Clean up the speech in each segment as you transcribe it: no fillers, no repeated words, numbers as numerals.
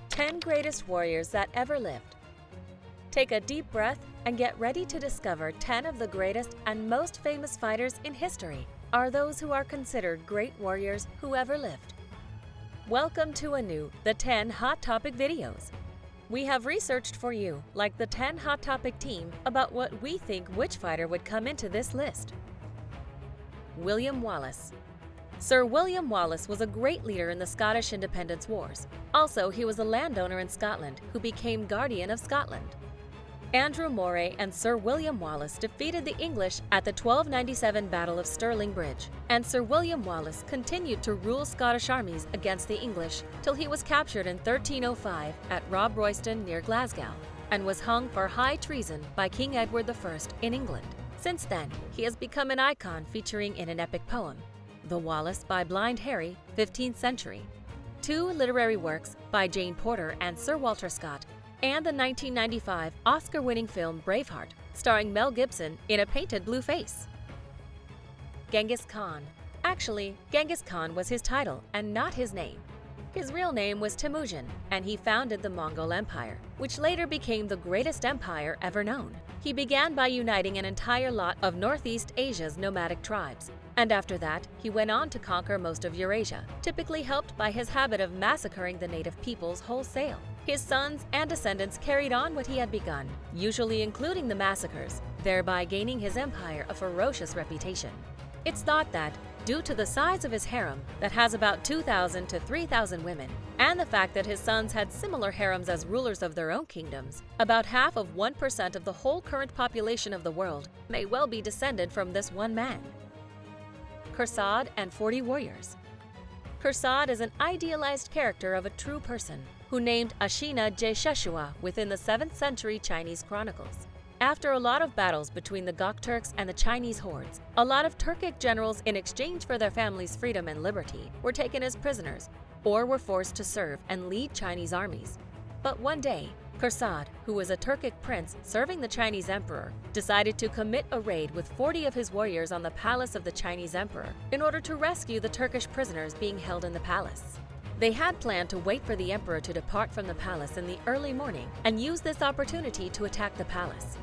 Ten greatest warriors that ever lived. Take a deep breath and get ready to discover 10 of the greatest and most famous fighters in history are those who are considered great warriors who ever lived. Welcome to the 10 Hot Topic videos. We have researched for you, like the 10 Hot Topic team, about what we think which fighter would come into this list. William Wallace. Sir William Wallace was a great leader in the Scottish Independence Wars. Also, he was a landowner in Scotland who became Guardian of Scotland. Andrew Moray and Sir William Wallace defeated the English at the 1297 Battle of Stirling Bridge, and Sir William Wallace continued to rule Scottish armies against the English till he was captured in 1305 at Rob Royston near Glasgow, and was hung for high treason by King Edward I in England. Since then, he has become an icon featuring in an epic poem, The Wallace by Blind Harry, 15th century, 2 literary works by Jane Porter and Sir Walter Scott, and the 1995 Oscar-winning film Braveheart, starring Mel Gibson in a painted blue face. Genghis Khan. Actually, Genghis Khan was his title and not his name. His real name was Temujin, and he founded the Mongol Empire, which later became the greatest empire ever known. He began by uniting an entire lot of Northeast Asia's nomadic tribes, and after that, he went on to conquer most of Eurasia, typically helped by his habit of massacring the native peoples wholesale. His sons and descendants carried on what he had begun, usually including the massacres, thereby gaining his empire a ferocious reputation. It's thought that, due to the size of his harem that has about 2,000 to 3,000 women, and the fact that his sons had similar harems as rulers of their own kingdoms, about half of 1% of the whole current population of the world may well be descended from this one man. Kursad and 40 warriors. Kursad is an idealized character of a true person who named Ashina Jesheshua within the 7th century Chinese chronicles. After a lot of battles between the Gok Turks and the Chinese hordes, a lot of Turkic generals, in exchange for their families' freedom and liberty, were taken as prisoners or were forced to serve and lead Chinese armies. But one day, Kursad, who was a Turkic prince serving the Chinese emperor, decided to commit a raid with 40 of his warriors on the palace of the Chinese emperor in order to rescue the Turkish prisoners being held in the palace. They had planned to wait for the emperor to depart from the palace in the early morning and use this opportunity to attack the palace.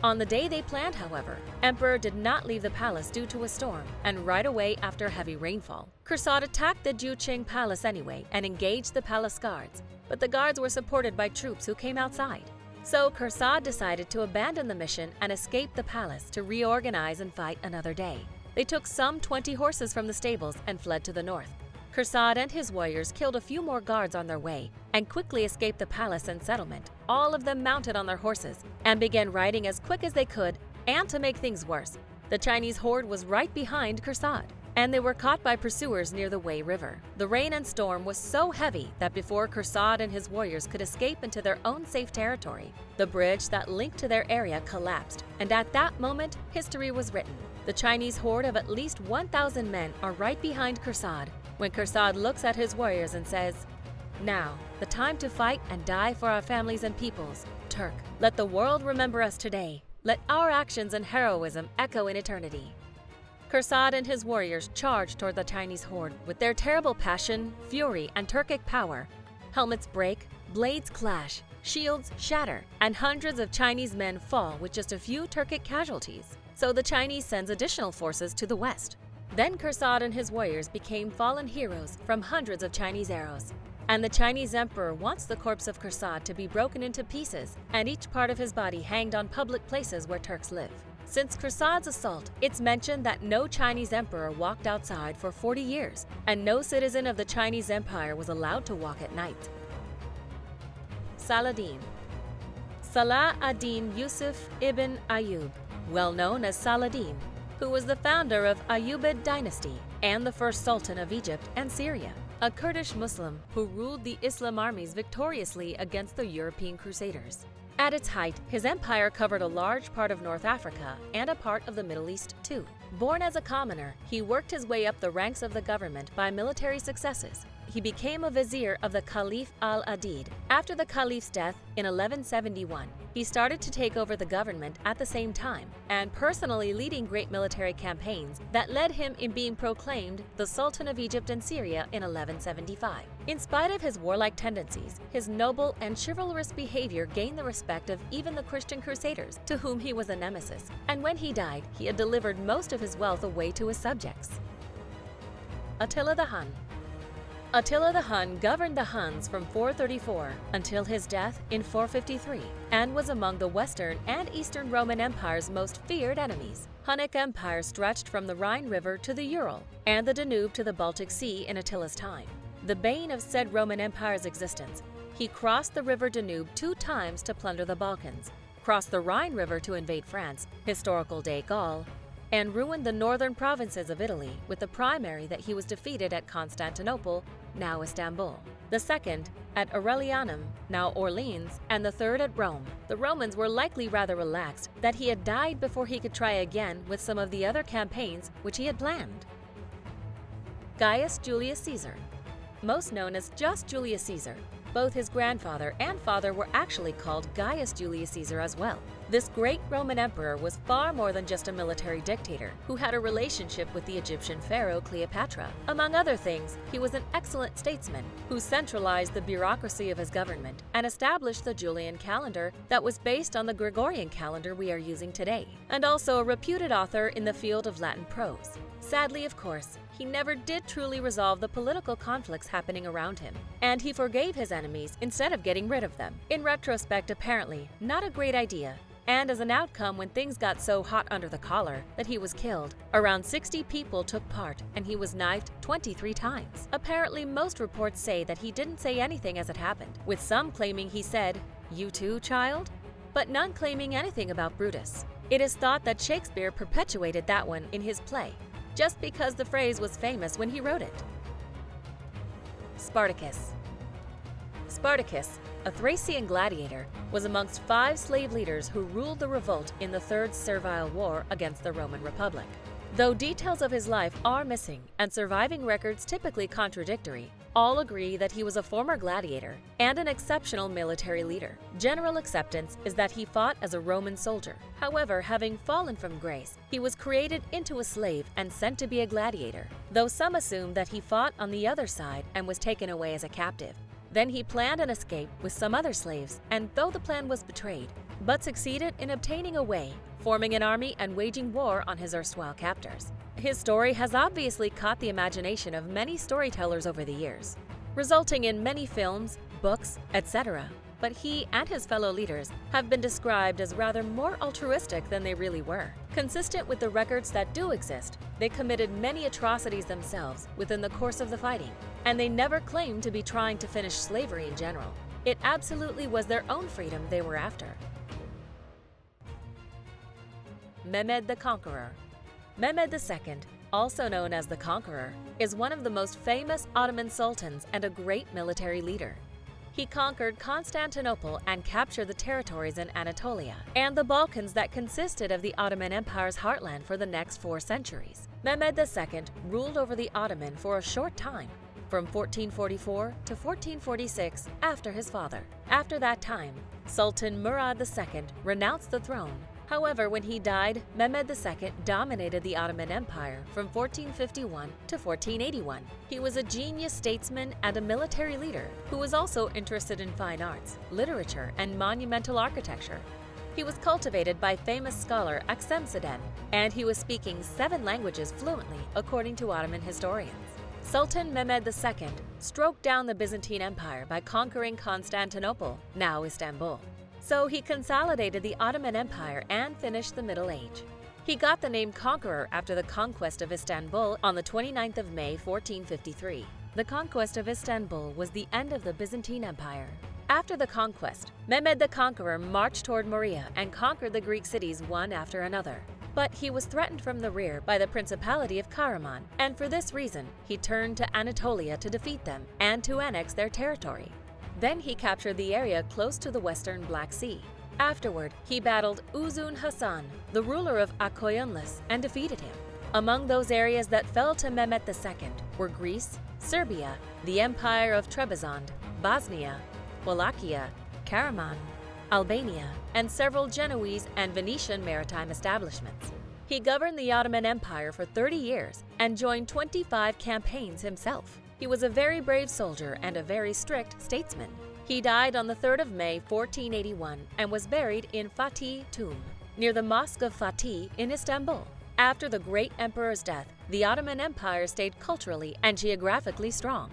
On the day they planned, however, Emperor did not leave the palace due to a storm, and right away after heavy rainfall, Kursad attacked the Juqing palace anyway and engaged the palace guards, but the guards were supported by troops who came outside. So Kursad decided to abandon the mission and escape the palace to reorganize and fight another day. They took some 20 horses from the stables and fled to the north. Kursad and his warriors killed a few more guards on their way and quickly escaped the palace and settlement, all of them mounted on their horses, and began riding as quick as they could. And to make things worse, the Chinese horde was right behind Kursad, and they were caught by pursuers near the Wei River. The rain and storm was so heavy that before Kursad and his warriors could escape into their own safe territory, the bridge that linked to their area collapsed, and at that moment, history was written. The Chinese horde of at least 1,000 men are right behind Kursad, when Kursad looks at his warriors and says, "Now, the time to fight and die for our families and peoples. Turk, let the world remember us today. Let our actions and heroism echo in eternity." Kursad and his warriors charged toward the Chinese horde with their terrible passion, fury, and Turkic power. Helmets break, blades clash, shields shatter, and hundreds of Chinese men fall with just a few Turkic casualties. So the Chinese sends additional forces to the west. Then Kursad and his warriors became fallen heroes from hundreds of Chinese arrows. And the Chinese emperor wants the corpse of Kursad to be broken into pieces and each part of his body hanged on public places where Turks live. Since Kursad's assault, it's mentioned that no Chinese emperor walked outside for 40 years, and no citizen of the Chinese Empire was allowed to walk at night. Saladin. Salah ad-Din Yusuf ibn Ayyub, well known as Saladin, who was the founder of Ayyubid dynasty and the first sultan of Egypt and Syria, a Kurdish Muslim who ruled the Islam armies victoriously against the European Crusaders. At its height, his empire covered a large part of North Africa and a part of the Middle East too. Born as a commoner, he worked his way up the ranks of the government by military successes. he became a vizier of the Caliph al-Adid. After the caliph's death in 1171, he started to take over the government at the same time, and personally leading great military campaigns that led him in being proclaimed the Sultan of Egypt and Syria in 1175. In spite of his warlike tendencies, his noble and chivalrous behavior gained the respect of even the Christian crusaders, to whom he was a nemesis, and when he died, he had delivered most of his wealth away to his subjects. Attila the Hun. Attila the Hun governed the Huns from 434 until his death in 453, and was among the Western and Eastern Roman Empire's most feared enemies. Hunnic Empire stretched from the Rhine River to the Ural and the Danube to the Baltic Sea in Attila's time. The bane of said Roman Empire's existence, he crossed the river Danube 2 times to plunder the Balkans, crossed the Rhine River to invade France, historical day Gaul, and ruined the northern provinces of Italy with the primary that he was defeated at Constantinople, now Istanbul, the second at Aurelianum, now Orleans, and the third at Rome. The Romans were likely rather relaxed that he had died before he could try again with some of the other campaigns which he had planned. Gaius Julius Caesar. Most known as just Julius Caesar, both his grandfather and father were actually called Gaius Julius Caesar as well. This great Roman emperor was far more than just a military dictator who had a relationship with the Egyptian pharaoh Cleopatra. Among other things, he was an excellent statesman who centralized the bureaucracy of his government and established the Julian calendar that was based on the Gregorian calendar we are using today, and also a reputed author in the field of Latin prose. Sadly, of course, he never did truly resolve the political conflicts happening around him, and he forgave his enemies instead of getting rid of them. In retrospect, apparently, not a great idea. And as an outcome, when things got so hot under the collar that he was killed, around 60 people took part and he was knifed 23 times. Apparently, most reports say that he didn't say anything as it happened, with some claiming he said, "You too, child?" but none claiming anything about Brutus. It is thought that Shakespeare perpetuated that one in his play, just because the phrase was famous when he wrote it. Spartacus. Spartacus, a Thracian gladiator, was amongst 5 slave leaders who ruled the revolt in the Third Servile War against the Roman Republic. Though details of his life are missing and surviving records typically contradictory, all agree that he was a former gladiator and an exceptional military leader. General acceptance is that he fought as a Roman soldier. However, having fallen from grace, he was created into a slave and sent to be a gladiator, though some assume that he fought on the other side and was taken away as a captive. Then he planned an escape with some other slaves, and though the plan was betrayed, but succeeded in obtaining a way, forming an army and waging war on his erstwhile captors. His story has obviously caught the imagination of many storytellers over the years, resulting in many films, books, etc. But he and his fellow leaders have been described as rather more altruistic than they really were. Consistent with the records that do exist, they committed many atrocities themselves within the course of the fighting, and they never claimed to be trying to finish slavery in general. It absolutely was their own freedom they were after. Mehmed the Conqueror. Mehmed II, also known as the Conqueror, is one of the most famous Ottoman sultans and a great military leader. He conquered Constantinople and captured the territories in Anatolia and the Balkans that consisted of the Ottoman Empire's heartland for the next 4 centuries. Mehmed II ruled over the Ottoman for a short time, from 1444 to 1446 after his father. After that time, Sultan Murad II renounced the throne. However, when he died, Mehmed II dominated the Ottoman Empire from 1451 to 1481. He was a genius statesman and a military leader who was also interested in fine arts, literature, and monumental architecture. He was cultivated by famous scholar Aksemseddin, and he was speaking 7 languages fluently, according to Ottoman historians. Sultan Mehmed II stroked down the Byzantine Empire by conquering Constantinople, now Istanbul. So he consolidated the Ottoman Empire and finished the Middle Age. He got the name Conqueror after the conquest of Istanbul on the 29th of May, 1453. The conquest of Istanbul was the end of the Byzantine Empire. After the conquest, Mehmed the Conqueror marched toward Morea and conquered the Greek cities one after another. But he was threatened from the rear by the Principality of Karaman, and for this reason, he turned to Anatolia to defeat them and to annex their territory. Then he captured the area close to the western Black Sea. Afterward, he battled Uzun Hasan, the ruler of Akoyanlis, and defeated him. Among those areas that fell to Mehmed II were Greece, Serbia, the Empire of Trebizond, Bosnia, Wallachia, Karaman, Albania, and several Genoese and Venetian maritime establishments. He governed the Ottoman Empire for 30 years and joined 25 campaigns himself. He was a very brave soldier and a very strict statesman. He died on the 3rd of May, 1481, and was buried in Fatih Tomb, near the Mosque of Fatih in Istanbul. After the great emperor's death, the Ottoman Empire stayed culturally and geographically strong.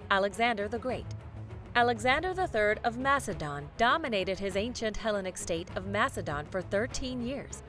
Alexander the Great. Alexander III of Macedon dominated his ancient Hellenic state of Macedon for 13 years.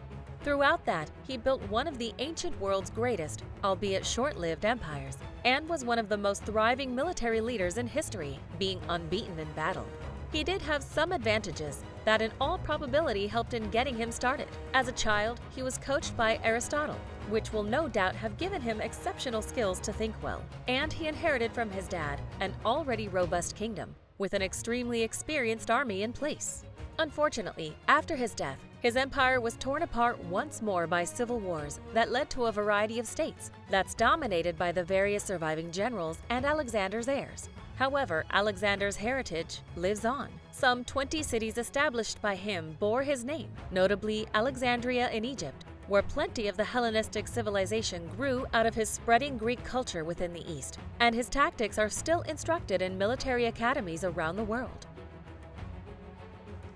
Throughout that, he built one of the ancient world's greatest, albeit short-lived empires, and was one of the most thriving military leaders in history, being unbeaten in battle. He did have some advantages that in all probability helped in getting him started. As a child, he was coached by Aristotle, which will no doubt have given him exceptional skills to think well, and he inherited from his dad an already robust kingdom, with an extremely experienced army in place. Unfortunately, after his death, his empire was torn apart once more by civil wars that led to a variety of states that's dominated by the various surviving generals and Alexander's heirs. However, Alexander's heritage lives on. Some 20 cities established by him bore his name, notably Alexandria in Egypt, where plenty of the Hellenistic civilization grew out of his spreading Greek culture within the East, and his tactics are still instructed in military academies around the world.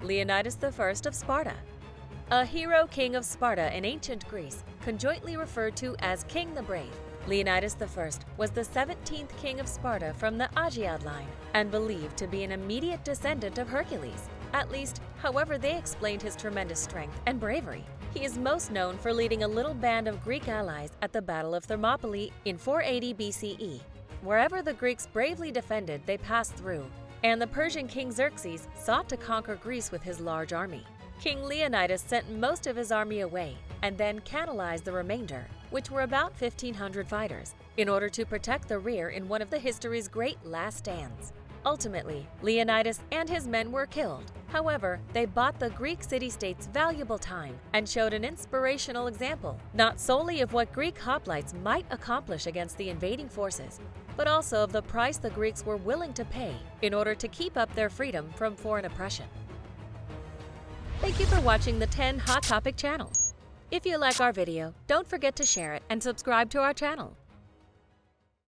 Leonidas I of Sparta. A hero king of Sparta in ancient Greece, conjointly referred to as King the Brave, Leonidas I was the 17th king of Sparta from the Agiad line and believed to be an immediate descendant of Hercules, at least however they explained his tremendous strength and bravery. He is most known for leading a little band of Greek allies at the Battle of Thermopylae in 480 BCE. Wherever the Greeks bravely defended, they passed through, and the Persian king Xerxes sought to conquer Greece with his large army. King Leonidas sent most of his army away and then canalized the remainder, which were about 1,500 fighters, in order to protect the rear in one of the history's great last stands. Ultimately, Leonidas and his men were killed. However, they bought the Greek city-states valuable time and showed an inspirational example, not solely of what Greek hoplites might accomplish against the invading forces, but also of the price the Greeks were willing to pay in order to keep up their freedom from foreign oppression. Thank you for watching the 10 Hot Topic channel. If you like our video, don't forget to share it and subscribe to our channel.